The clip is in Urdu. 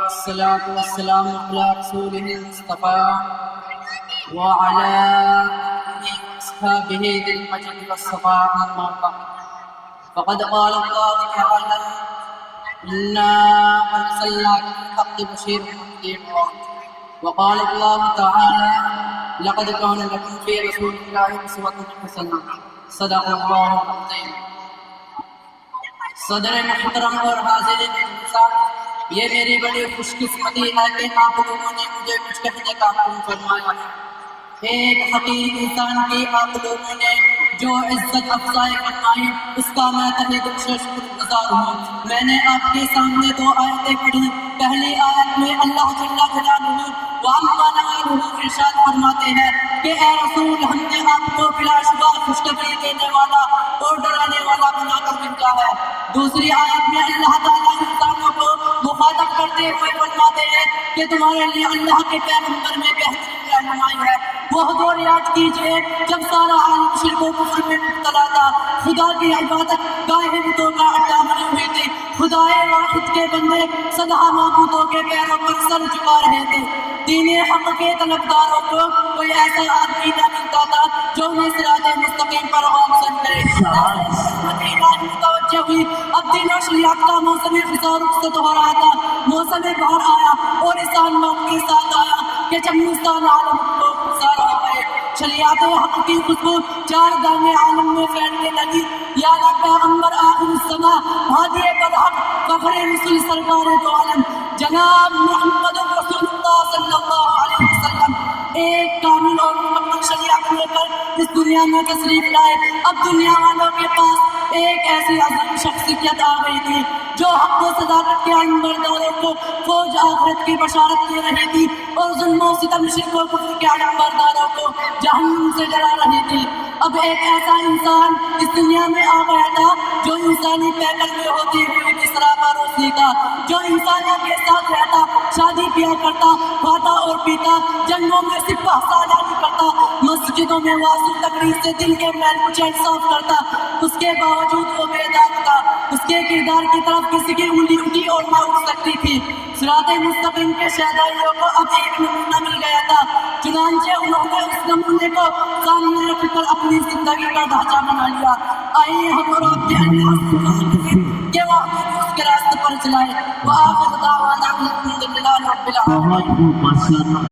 والصلاة والسلام على رسوله المصطفى وعلى آله وأصحابه ذي المجد والصفاء أما بعد فقد قال الله تعالى إنا أرسلناك بالحق بشيرا ونذيرا وقال الله تعالى لقد كان لكم في رسول الله أسوة حسنة صدق الله العظيم. صدر محترم اور حاضرین انصاف، یہ میری بڑی خوش قسمتی ہے کہ آپ لوگوں نے مجھے کچھ کہنے کا حکم فرمایا ہے. ایک حقیر انسان کی آپ لوگوں نے جو عزت افزائی فرمائی اس کا میں تہہ دل سے شکر گزار ہوں. میں نے آپ کے سامنے دو آیتیں پڑھی. پہلی آیت میں اللہ جل جلالہ ارشاد فرماتے ہیں کہ اے رسول، ہم نے آپ کو بلا شبہ خوشخبری دینے والا اور ڈرانے والا بنا کر بھیجا ہے. دوسری آیت میں اللہ تعالیٰ انسانوں کو مخاطب کرتے ہوئے فرماتے ہیں کہ تمہارے لیے اللہ کے پیغمبر میں بہترین رہنمائی ہے. وہ دور یاد کیجئے جب سارا عالم شرک و کفر میں مبتلا تھا، خدا کی عبادت گاہ بتوں کا اڈا بنی ہوئی تھی. خدائے واحد کے بندے سدا معبودوں کے پیروں پر سر جھکا رہے تھے. دین حق کے طلبگاروں کو کوئی ایسا آدمی نہ ملتا تھا جو انہیں صراط مستقیم پر گامزن کرے. متوجہ ہوئی. اب دین و شریعت کا موسم خزاں رخصت ہو رہا تھا. موسم بہار آیا اور انسان موت کے ساتھ آیا کہ جب انسان عالم کو گزار ہو گئے. شریعت حق کی خوشبو چار دانے عالم میں پھیلنے لگی. یا پیغمبر آخر الزماں ہادی برحق فخر رسول سرکار دو عالم جناب محمد رسول اللہ صلی اللہ علیہ وسلم ایک کامل اور مکمل شریعت لے کر اس دنیا میں تشریف لائے. اب دنیا والوں کے پاس ایک ایسی عظیم شخصیت آ گئی تھی جو حق و صداقت کے علمبرداروں کو فوج آخرت کی بشارت دے رہی تھی اور ظلم و ستم شرک و کفر کے علمبرداروں کو جہنم سے ڈرا رہی تھی. اب ایک ایسا انسان اس دنیا میں آ گیا تھا جو انسانی پیکر میں ہوتی ہوئی کی سراپا روشنی کا، جو انسانوں کے ساتھ رہتا، شادی کیا کرتا، کھاتا اور پیتا، جنگوں میں سپاہ سالاری کرتا، مسجدوں میں واضح تقریر سے دل کے میل کچیل صاف کرتا. اس کے باوجود وہ بے داغ تھا. اس کے کردار کی طرف کسی کی انگلی اٹھی اور نہ اٹھ سکتی تھی. صراط مستقیم کے شہدائیوں کو اب ایک نمونہ مل گیا تھا. چنانچہ انہوں نے اس نمونے کو سامنے رکھ کر اپنی زندگی کا ڈھانچہ بنا لیا. آئیے ہم اور آپ کے اللہ کہ وہ اس کے راستے پر چلائے. وآخر دعوانا الحمدللہ رب العالمین.